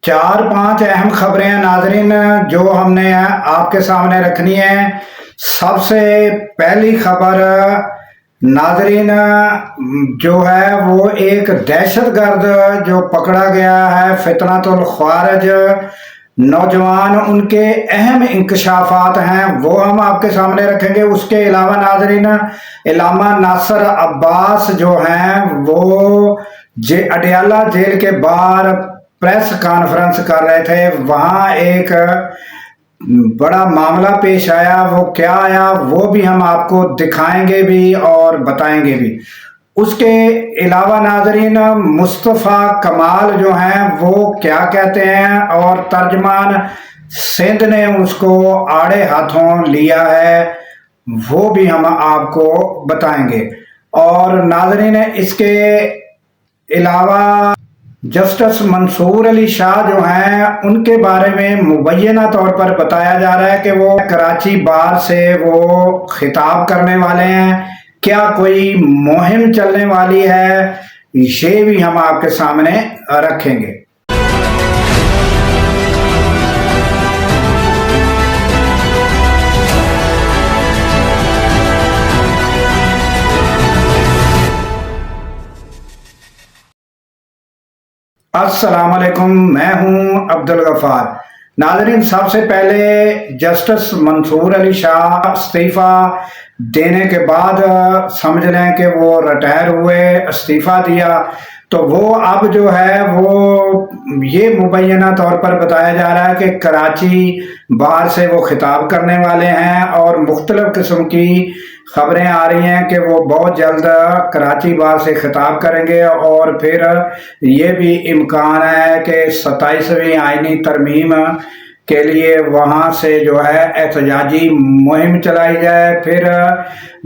چار پانچ اہم خبریں ہیں ناظرین جو ہم نے آپ کے سامنے رکھنی ہے۔ سب سے پہلی خبر ناظرین جو ہے وہ ایک دہشت گرد جو پکڑا گیا ہے، فتنۃ الخوارج نوجوان، ان کے اہم انکشافات ہیں وہ ہم آپ کے سامنے رکھیں گے۔ اس کے علاوہ ناظرین علامہ ناصر عباس جو ہیں وہ اڈیالہ جیل کے باہر پریس کانفرنس کر رہے تھے، وہاں ایک بڑا معاملہ پیش آیا۔ وہ کیا آیا وہ بھی ہم آپ کو دکھائیں گے بھی اور بتائیں گے بھی۔ اس کے علاوہ ناظرین مصطفیٰ کمال جو ہیں وہ کیا کہتے ہیں اور ترجمان سندھ نے اس کو آڑے ہاتھوں لیا ہے وہ بھی ہم آپ کو بتائیں گے۔ اور ناظرین اس کے علاوہ جسٹس منصور علی شاہ جو ہیں ان کے بارے میں مبینہ طور پر بتایا جا رہا ہے کہ وہ کراچی بار سے وہ خطاب کرنے والے ہیں۔ کیا کوئی مہم چلنے والی ہے یہ بھی ہم آپ کے سامنے رکھیں گے۔ السلام علیکم، میں ہوں عبدالغفار۔ ناظرین سب سے پہلے جسٹس منصور علی شاہ استعفیٰ دینے کے بعد سمجھ لیں کہ وہ ریٹائر ہوئے، استعفیٰ دیا، تو وہ اب جو ہے وہ یہ مبینہ طور پر بتایا جا رہا ہے کہ کراچی بار سے وہ خطاب کرنے والے ہیں، اور مختلف قسم کی خبریں آ رہی ہیں کہ وہ بہت جلد کراچی بار سے خطاب کریں گے، اور پھر یہ بھی امکان ہے کہ 27ویں آئینی ترمیم کے لیے وہاں سے جو ہے احتجاجی مہم چلائی جائے۔ پھر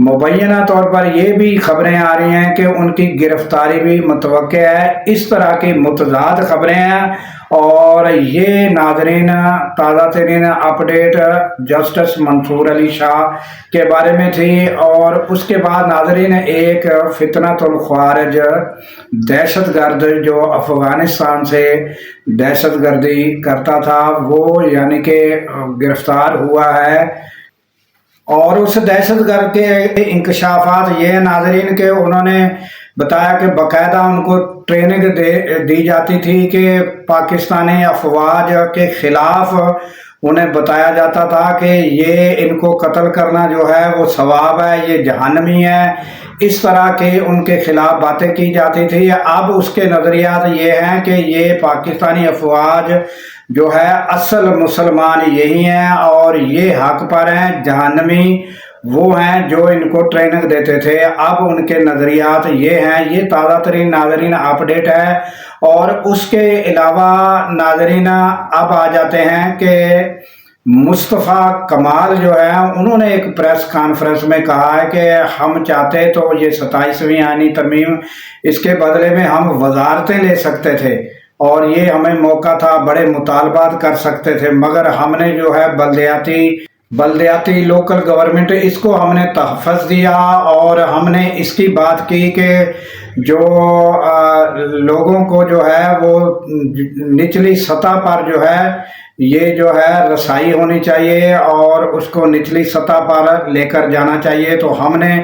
مبینہ طور پر یہ بھی خبریں آ رہی ہیں کہ ان کی گرفتاری بھی متوقع ہے۔ اس طرح کی متضاد خبریں ہیں، اور یہ ناظرین تازہ ترین اپڈیٹ جسٹس منصور علی شاہ کے بارے میں تھی۔ اور اس کے بعد ناظرین ایک فتنۃ الخوارج دہشت گرد جو افغانستان سے دہشت گردی کرتا تھا وہ یعنی کہ گرفتار ہوا ہے، اور اس دہشت گرد کے انکشافات یہ ہیں ناظرین کہ انہوں نے بتایا کہ باقاعدہ ان کو ٹریننگ دی جاتی تھی کہ پاکستانی افواج کے خلاف انہیں بتایا جاتا تھا کہ یہ ان کو قتل کرنا جو ہے وہ ثواب ہے، یہ جہنمی ہے، اس طرح کے ان کے خلاف باتیں کی جاتی تھی۔ اب اس کے نظریات یہ ہیں کہ یہ پاکستانی افواج جو ہے اصل مسلمان یہی ہیں، اور یہ حق پر ہیں، جہنمی وہ ہیں جو ان کو ٹریننگ دیتے تھے۔ اب ان کے نظریات یہ ہیں، یہ تازہ ترین ناظرین اپڈیٹ ہے۔ اور اس کے علاوہ ناظرین اب آ جاتے ہیں کہ مصطفیٰ کمال جو ہے انہوں نے ایک پریس کانفرنس میں کہا ہے کہ ہم چاہتے تو یہ 27ویں آئینی ترمیم، اس کے بدلے میں ہم وزارتیں لے سکتے تھے، اور یہ ہمیں موقع تھا، بڑے مطالبات کر سکتے تھے، مگر ہم نے جو ہے بلدیاتی لوکل گورنمنٹ اس کو ہم نے تحفظ دیا، اور ہم نے اس کی بات کی کہ جو لوگوں کو جو ہے وہ نچلی سطح پر جو ہے یہ جو ہے رسائی ہونی چاہیے، اور اس کو نچلی سطح پر لے کر جانا چاہیے، تو ہم نے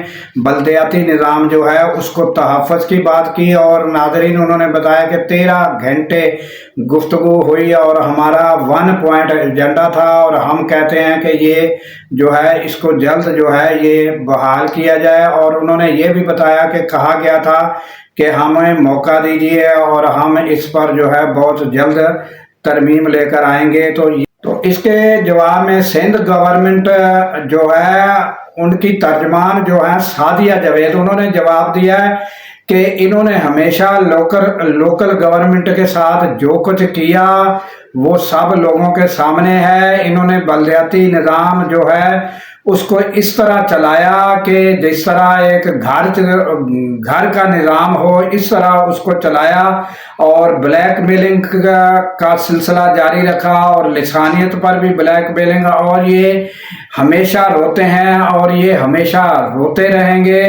بلدیاتی نظام جو ہے اس کو تحفظ کی بات کی۔ اور ناظرین انہوں نے بتایا کہ 13 گھنٹے گفتگو ہوئی، اور ہمارا 1 پوائنٹ ایجنڈا تھا، اور ہم کہتے ہیں کہ یہ جو ہے اس کو جلد جو ہے یہ بحال کیا جائے۔ اور انہوں نے یہ بھی بتایا کہ کہا گیا تھا کہ ہمیں موقع دیجیے اور ہم اس پر جو ہے بہت جلد ترمیم لے کر آئیں گے۔ تو اس کے جواب میں سندھ گورنمنٹ جو ہے ان کی ترجمان جو ہے سعدیہ جاوید، انہوں نے جواب دیا ہے کہ انہوں نے ہمیشہ لوکل گورنمنٹ کے ساتھ جو کچھ کیا وہ سب لوگوں کے سامنے ہے۔ انہوں نے بلدیاتی نظام جو ہے اس کو اس طرح چلایا کہ جس طرح ایک گھر کا نظام ہو اس طرح اس کو چلایا، اور بلیک میلنگ کا سلسلہ جاری رکھا، اور لسانیت پر بھی بلیک میلنگ، اور یہ ہمیشہ روتے ہیں اور یہ ہمیشہ روتے رہیں گے۔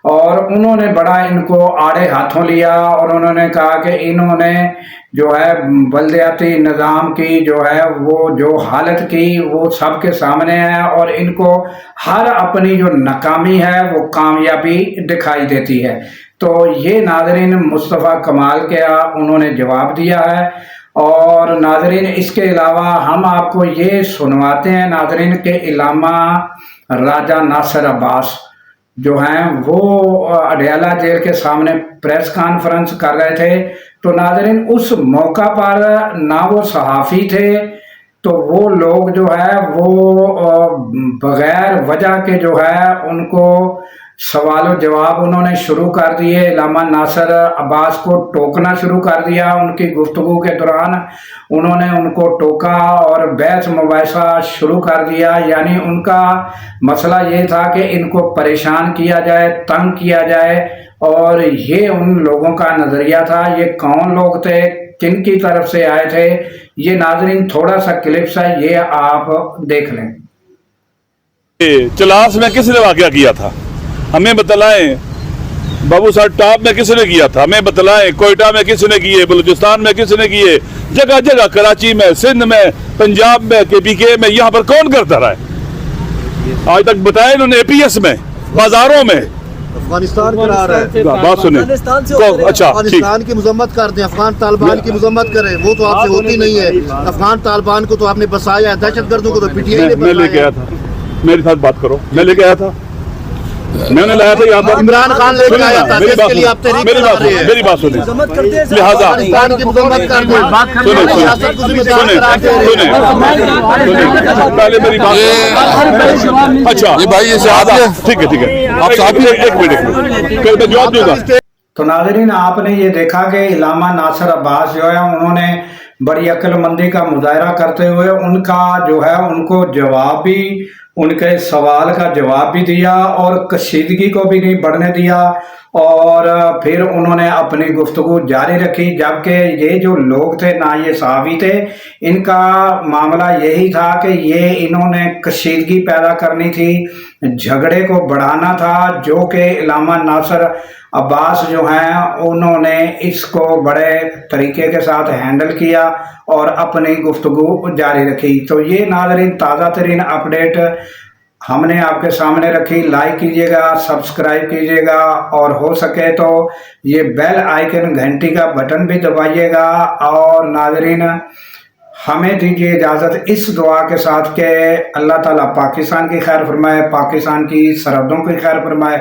اور انہوں نے بڑا ان کو آڑے ہاتھوں لیا اور انہوں نے کہا کہ انہوں نے جو ہے بلدیاتی نظام کی جو ہے وہ جو حالت کی وہ سب کے سامنے ہے، اور ان کو ہر اپنی جو ناکامی ہے وہ کامیابی دکھائی دیتی ہے۔ تو یہ ناظرین مصطفیٰ کمال کا انہوں نے جواب دیا ہے۔ اور ناظرین اس کے علاوہ ہم آپ کو یہ سنواتے ہیں ناظرین کہ علامہ راجہ ناصر عباس جو ہیں وہ اڈیالہ جیل کے سامنے پریس کانفرنس کر رہے تھے، تو ناظرین اس موقع پر نہ وہ صحافی تھے، تو وہ لوگ جو ہے وہ بغیر وجہ کے جو ہے ان کو سوال و جواب انہوں نے شروع کر دیے، علامہ ناصر عباس کو ٹوکنا شروع کر دیا۔ ان کی گفتگو کے دوران انہوں نے ان کو ٹوکا اور بحث مباحثہ شروع کر دیا، یعنی ان کا مسئلہ یہ تھا کہ ان کو پریشان کیا جائے، تنگ کیا جائے، اور یہ ان لوگوں کا نظریہ تھا۔ یہ کون لوگ تھے، کن کی طرف سے آئے تھے، یہ ناظرین تھوڑا سا کلپس ہے، یہ آپ دیکھ لیں۔ چلاس میں کس نے واقعہ کیا تھا ہمیں بتلائیں، بابو صاحب ٹاپ میں کس نے کیا تھا ہمیں بتلائیں، کوئٹہ میں کس نے کیے، بلوچستان میں کس نے کیے، جگہ جگہ کراچی میں، سندھ میں، پنجاب میں، KPK میں، یہاں پر کون کرتا رہا ہے؟ آج تک بتائیں انہوں نے APS میں، بازاروں میں افغانستان کرا رہا ہے، بات سنیں اچھا افغانستان کی مذمت کر دیں، افغان طالبان کی مذمت کریں، وہ تو آپ سے ہوتی نہیں ہے۔ افغان طالبان کو تو آپ نے بسایا ہے، دہشت گردوں کو تو PTI نے میں لے کے آیا بسایا تھا، میرے ساتھ بات کرو، میں لے کے آیا تھا، میں نے لایا تھا یہاں پر، عمران خان لے کے آیا تھا، جس کے لیے آپ تحریک چلا رہے ہیں۔ میری بات سنیں، لہذا افغانستان کی مذمت کر دیں، سیاست کو ذمہ دار قرار دے رہے ہیں۔ پہلے میری بات اچھا ٹھیک ہے آپ صاحب ایک منٹ میں جواب دوں گا۔ تو ناظرین آپ نے یہ دیکھا کہ علامہ ناصر عباس جو ہے انہوں نے بڑی عقل مندی کا مظاہرہ کرتے ہوئے ان کا جو ہے ان کو جواب بھی، ان کے سوال کا جواب بھی دیا اور کشیدگی کو بھی نہیں بڑھنے دیا، اور پھر انہوں نے اپنی گفتگو جاری رکھی، جبکہ یہ جو لوگ تھے نہ یہ صحافی تھے، ان کا معاملہ یہی تھا کہ یہ انہوں نے کشیدگی پیدا کرنی تھی، جھگڑے کو بڑھانا تھا، جو کہ علامہ ناصر عباس جو ہیں انہوں نے اس کو بڑے طریقے کے ساتھ ہینڈل کیا اور اپنی گفتگو جاری رکھی۔ تو یہ ناظرین تازہ ترین اپڈیٹ ہم نے آپ کے سامنے رکھی۔ لائک کیجئے گا، سبسکرائب کیجئے گا، اور ہو سکے تو یہ بیل آئیکن گھنٹی کا بٹن بھی دبائیے گا۔ اور ناظرین ہمیں دیجیے اجازت اس دعا کے ساتھ کہ اللہ تعالیٰ پاکستان کی خیر فرمائے، پاکستان کی سرحدوں کی خیر فرمائے،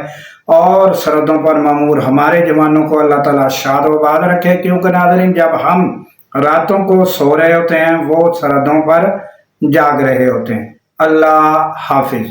اور سرحدوں پر مامور ہمارے جوانوں کو اللہ تعالیٰ شاد و آباد رکھے، کیونکہ ناظرین جب ہم راتوں کو سو رہے ہوتے ہیں وہ سرحدوں پر جاگ رہے ہوتے ہیں۔ اللہ حافظ۔